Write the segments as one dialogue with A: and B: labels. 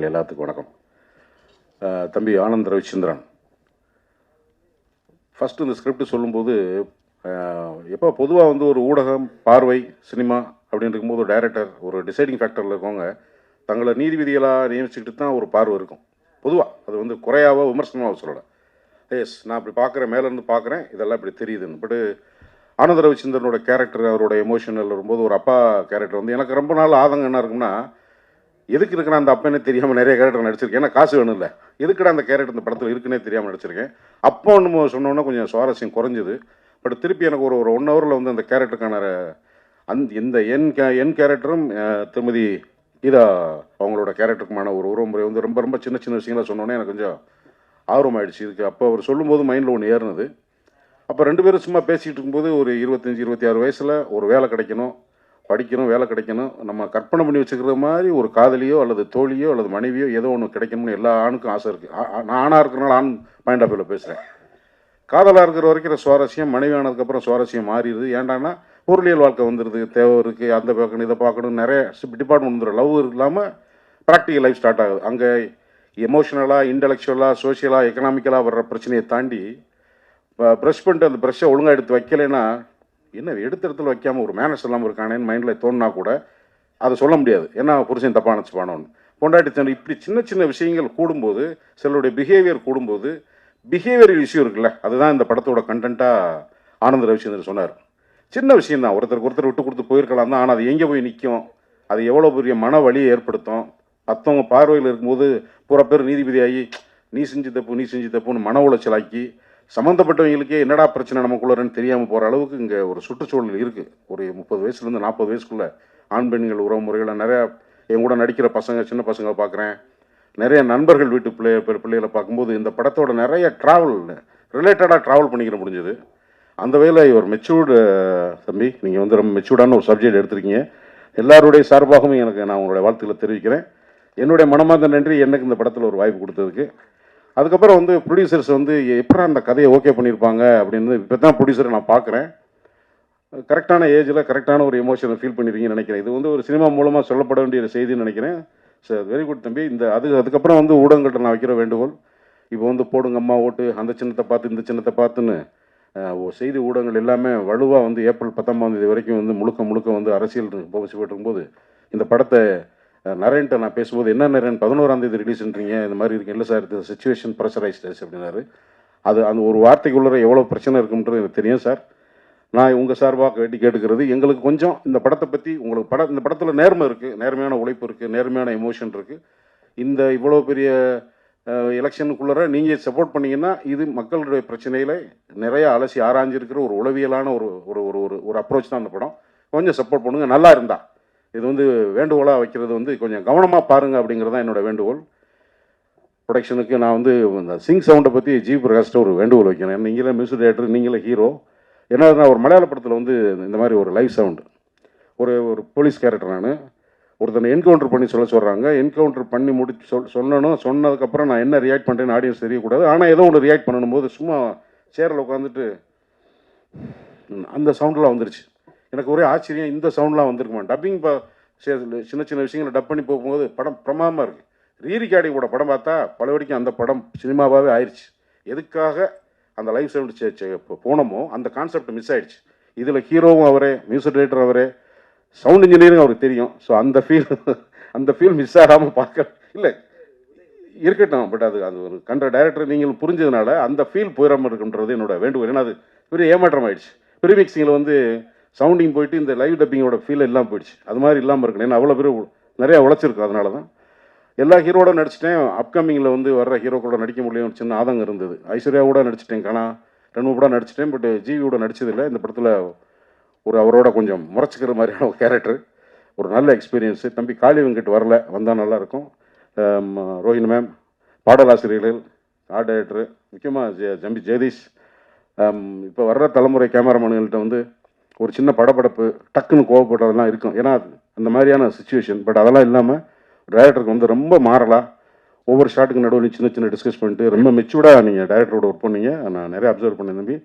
A: நண்பர்கள் எல்லாத்துக்கும் வணக்கம். தம்பி ஆனந்த் ரவிச்சந்திரன் ஃபஸ்ட்டு இந்த ஸ்கிரிப்ட் சொல்லும்போது எப்போ பொதுவாக வந்து ஒரு ஊடகம், பார்வை, சினிமா அப்படின்னு இருக்கும்போது ஒரு டைரக்டர் ஒரு டிசைடிங் ஃபேக்டரில் இருக்கவங்க தங்களை நீதிபதிகளாக நியமிச்சுக்கிட்டு தான் ஒரு பார்வை இருக்கும் பொதுவாக. அது வந்து குறையாவோ விமர்சனமாக சொல்லலை. எஸ், நான் இப்படி பார்க்குறேன், மேலேருந்து பார்க்குறேன், இதெல்லாம் இப்படி தெரியுதுன்னு. பட்டு ஆனந்த ரவிச்சந்திரனோட கேரக்டர், அவரோட எமோஷனல் வரும்போது ஒரு அப்பா கேரக்டர் வந்து எனக்கு ரொம்ப நாள் ஆதங்கம் என்ன இருக்குன்னா, எதுக்கு இருக்கிற அந்த அப்பனே தெரியாமல் நிறைய கேரக்டர் நடிச்சிருக்கேன். ஏன்னா காசு வேணும் இல்லை, எதுக்குடா அந்த கேரக்டர் இந்த படத்தில் இருக்குன்னே தெரியாமல் நடிச்சிருக்கேன். அப்போ ஒன்று சொன்னோன்னா கொஞ்சம் சுவாரஸ்யம் குறைஞ்சிது. பட் திருப்பி எனக்கு ஒரு 1 ஹவரில் வந்து அந்த கேரக்டருக்கான இந்த என் கேரக்டரும் திருமதி கீதா அவங்களோட கேரக்டருக்குமான ஒரு உறவுமுறை வந்து ரொம்ப ரொம்ப சின்ன சின்ன விஷயங்களாக சொன்னோன்னே எனக்கு கொஞ்சம் ஆர்வமாயிடுச்சு. இதுக்கு அப்போ அவர் சொல்லும்போது மைண்டில் ஒன்று ஏறினது. அப்போ 2 பேரும் சும்மா பேசிகிட்டு இருக்கும்போது ஒரு 25-26 வயசில் ஒரு வேலை கிடைக்கணும், படிக்கணும், வேலை கிடைக்கணும், நம்ம கற்பனை பண்ணி வச்சுக்கிற மாதிரி ஒரு காதலியோ அல்லது தோழியோ அல்லது மனைவியோ ஏதோ ஒன்று கிடைக்கணும்னு எல்லா ஆணுக்கும் ஆசை இருக்குது. நான் ஆணாக இருக்கிறனால ஆண் பாயிண்ட் ஆஃப் வியூவில் பேசுகிறேன். காதலாக இருக்கிற வரைக்கும் சுவாரஸ்யம், மனைவி ஆனதுக்கப்புறம் சுவாரஸ்யம் மாறிடுது. ஏன்டான்னா பொருளியல் வாழ்க்கை வந்துடுது, தேவை இருக்குது, அந்த பார்க்கணும், இதை பார்க்கணும், நிறைய டிபார்ட்மெண்ட் வந்துடும். லவ் இல்லாமல் ப்ராக்டிக்கல் லைஃப் ஸ்டார்ட் ஆகுது. அங்கே எமோஷனலாக, இன்டலெக்சுவலாக, சோஷியலாக, எக்கனாமிக்கலாக வர்ற பிரச்சனையை தாண்டி ப்ரஷ் பண்ணிட்டு அந்த ப்ரஷ்ஷை ஒழுங்காக எடுத்து வைக்கலைன்னா, என்ன எடுத்த இடத்துல வைக்காமல் ஒரு மேனஸ் இல்லாமல் இருக்கானேன்னு மைண்டில் தோணுனா கூட அதை சொல்ல முடியாது. ஏன்னா புருஷன் தப்பாக நினச்சிப்பானோன்னு. பொண்டாட்டி தண்ணி இப்படி சின்ன சின்ன விஷயங்கள் கூடும்போது, சிலருடைய பிஹேவியர் கூடும்போது, பிஹேவியரல் இஷ்யூ இருக்குல்ல, அதுதான் இந்த படத்தோட கண்டென்ட்டாக ஆனந்த ரவிச்சந்திரன் சொன்னார். சின்ன விஷயம் தான், ஒருத்தருக்கு ஒருத்தர் விட்டு கொடுத்து போயிருக்கலாம் தான். ஆனால் அது எங்கே போய் நிற்கும், அது எவ்வளோ பெரிய மன வலியை ஏற்படுத்தும். மற்றவங்க பார்வையில் இருக்கும்போது பூரா பேர் நீதிபதியாகி நீ செஞ்சு தப்புன்னு மன உளைச்சலாக்கி சம்மந்தப்பட்டவங்களுக்கே என்னடா பிரச்சனை நமக்குள்ளன்னு தெரியாமல் போகிற அளவுக்கு இங்கே ஒரு சுற்றுச்சூழல் இருக்குது. ஒரு 30 வயசுலேருந்து 40 வயசுக்குள்ளே ஆண் பெண்கள் உறவு முறைகளை நிறையா என் கூட நடிக்கிற பசங்க, சின்ன பசங்களை பார்க்குறேன். நிறைய நண்பர்கள் வீட்டு பிள்ளைகளை பார்க்கும்போது இந்த படத்தோட நிறைய ரிலேட்டடாக ட்ராவல் பண்ணிக்கிற முடிஞ்சது. அந்த வகையில் ஒரு மெச்சூர்டு தம்பி, நீங்கள் வந்து ரொம்ப மெச்சூர்டான ஒரு சப்ஜெக்ட் எடுத்திருக்கீங்க. எல்லாருடைய சார்பாகவும் நான் உங்களுடைய வாழ்த்துக்களை தெரிவிக்கிறேன். என்னுடைய மனமார்ந்த நன்றி எனக்கு இந்த படத்தில் ஒரு வாய்ப்பு கொடுத்ததுக்கு. அதுக்கப்புறம் வந்து ப்ரொடியூசர்ஸ் வந்து எப்படி அந்த கதையை ஓகே பண்ணியிருப்பாங்க அப்படின்னு இப்போ தான் ப்ரொடியூசரை நான் பார்க்குறேன். கரெக்டான ஏஜில் கரெக்டான ஒரு எமோஷனை ஃபீல் பண்ணியிருக்கீங்கன்னு நினைக்கிறேன். இது வந்து ஒரு சினிமா மூலமாக சொல்லப்பட வேண்டிய ஒரு செய்தின்னு நினைக்கிறேன். சார் வெரி குட் தம்பி. அதுக்கப்புறம் வந்து ஊடகங்கள்கிட்ட நான் வைக்கிற வேண்டுகோள், இப்போ வந்து போடுங்க அம்மா ஓட்டு, அந்த சின்னத்தை பார்த்து இந்த சின்னத்தை பார்த்துன்னு செய்தி ஊடகங்கள் எல்லாமே வலுவாக வந்து ஏப்ரல் 19 வரைக்கும் வந்து முழுக்க வந்து அரசியல் போட்டு இருக்கும்போது இந்த படத்தை நரேன்ட்ட நான் பேசும்போது, என்ன நரேன் 11ஆம் ரிலீஸ்ன்றீங்க, இந்த மாதிரி இருக்கு. இல்லை சார், இது சிச்சுவேஷன் ப்ரெஷரைஸ்டஸ் அப்படின்னாரு. அந்த ஒரு வார்த்தைக்குள்ளே எவ்வளோ பிரச்சனை இருக்குன்றது எனக்கு தெரியும் சார். நான் உங்கள் சார்பாக வேண்டி கேட்டுக்கிறது, எங்களுக்கு கொஞ்சம் இந்த படத்தை பற்றி உங்களுக்கு இந்த படத்தில் நேர்மை இருக்குது, நேர்மையான உழைப்பு இருக்குது, நேர்மையான எமோஷன் இருக்குது. இந்த இவ்வளோ பெரிய எலெக்ஷனுக்குள்ளே நீங்கள் சப்போர்ட் பண்ணிங்கன்னா இது மக்களுடைய பிரச்சனையில் நிறைய அலசி ஆராய்ஞ்சிருக்கிற ஒரு உளவியலான ஒரு ஒரு ஒரு அப்ரோச் தான் அந்த படம். கொஞ்சம் சப்போர்ட் பண்ணுங்கள். நல்லா இருந்தால் இது வந்து வேண்டுகோளாக வைக்கிறது வந்து கொஞ்சம் கவனமாக பாருங்கள் அப்படிங்கிறது தான் என்னோடய வேண்டுகோள். ப்ரொடக்ஷனுக்கு நான் வந்து இந்த சிங் சவுண்டை பற்றி ஜி பிரகாஷ்ட ஒரு வேண்டுகோள் வைக்கிறேன். நீங்களே மியூசிக் டைரக்டர், நீங்களே ஹீரோ. ஏன்னா நான் ஒரு மலையாள படத்தில் வந்து இந்த மாதிரி ஒரு லைவ் சவுண்டு, ஒரு போலீஸ் கேரக்டர், நான் ஒருத்தனை என்கவுண்டர் பண்ணி சொல்கிறாங்க. என்கவுண்டர் பண்ணி சொன்னதுக்கப்புறம் நான் என்ன ரியாக்ட் பண்ணுறேன்னு ஆடியன்ஸ் தெரியக்கூடாது. ஆனால் ஏதோ ஒன்று ரியாக்ட் பண்ணணும் போது சும்மா சேரில் உட்காந்துட்டு அந்த சவுண்டெலாம் வந்துருச்சு. எனக்கு ஒரே ஆச்சரியம், இந்த சவுண்ட்லாம் வந்திருக்குமா. டப்பிங் சின்ன சின்ன விஷயங்களை டப் பண்ணி போகும்போது படம் பிரமாதமாக இருக்குது. ரீரிகார்டிங்கோட படம் பார்த்தா பலவடிக்கும் அந்த படம் சினிமாவாகவே ஆயிடுச்சு. எதுக்காக அந்த லைவ் சவுண்டு போனோமோ அந்த கான்செப்ட் மிஸ் ஆகிடுச்சு. இதில் ஹீரோவும் அவரே, மியூசிக் டைரக்டர் அவரே, சவுண்ட் இன்ஜினியரிங் அவருக்கு தெரியும். ஸோ அந்த ஃபீல் மிஸ் ஆகாமல் பார்க்க இல்லை இருக்கட்டும். பட் அது ஒரு கண்ட டைரக்டர் நீங்கள் புரிஞ்சதுனால அந்த ஃபீல் போயிடாமல் இருக்குன்றது என்னோட வேண்டுகோள். ஏன்னா அது பெரிய ஏமாற்றம் ஆயிடுச்சு. ப்ரீமிக்ஸிங்கில் வந்து சவுண்டிங் போயிட்டு இந்த லைவ் டப்பிங்கோட ஃபீல் எல்லாம் போயிடுச்சு. அது மாதிரி இல்லாமல் இருக்கணும். ஏன்னா அவ்வளோ பேர் நிறையா உழைச்சிருக்கு. அதனால தான் எல்லா ஹீரோட நடிச்சிட்டேன். அப்கமிங்கில் வந்து வர்ற ஹீரோக்களோட நடிக்க முடியும் சின்ன ஆதங்கம் இருந்தது. ஐஸ்வர்யாவோட நடிச்சிட்டேன், கணா 2 படம் நடிச்சிட்டேன். பட் ஜிவியோட நடிச்சதில்லை. இந்த படத்தில் அவரோட கொஞ்சம் முறைச்சிக்கிற மாதிரியான ஒரு கேரக்டர், ஒரு நல்ல எக்ஸ்பீரியன்ஸு. தம்பி காளி வெங்கட் வரல, வந்தால் நல்லாயிருக்கும். ரோஹிணி மேம், பாடலாசிரியர்கள், ஆர்ட் டைரக்டரு, முக்கியமாக தம்பி ஜெகதீஷ். இப்போ வர்ற தலைமுறை கேமராமேன்கள்கிட்ட வந்து ஒரு சின்ன படப்படப்பு, டக்குன்னு கோவப்படுறதெல்லாம் இருக்கும். ஏன்னா அந்த மாதிரியான சுச்சுவேஷன். பட் அதெல்லாம் இல்லாமல் டைரக்டருக்கு வந்து ரொம்ப மாறலாம். ஒவ்வொரு ஷாட்டுக்கு நடுவில் சின்ன சின்ன டிஸ்கஸ் பண்ணிட்டு ரொம்ப மெச்சூர்டாக நீங்கள் டைரக்டரோட ஒர்க் பண்ணீங்க. நான் நிறைய அப்சர்வ் பண்ணேன் தம்பி.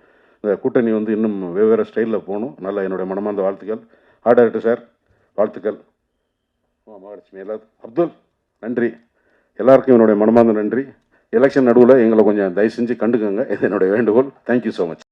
A: இந்த கூட்டணி வந்து இன்னும் வெவ்வேறு ஸ்டைலில் போகணும். நல்லா என்னுடைய மனமார்ந்த வாழ்த்துக்கள். ஆர்ட் டைரக்டர் சார் வாழ்த்துக்கள். மகாலட்சுமி எல்லாரும், அப்துல் நன்றி. எல்லாருக்கும் என்னுடைய மனமார்ந்த நன்றி. எலெக்ஷன் நடுவில் எங்களை கொஞ்சம் தயவு செஞ்சு கண்டுக்கோங்க, இது என்னுடைய வேண்டுகோள். Thank you so much.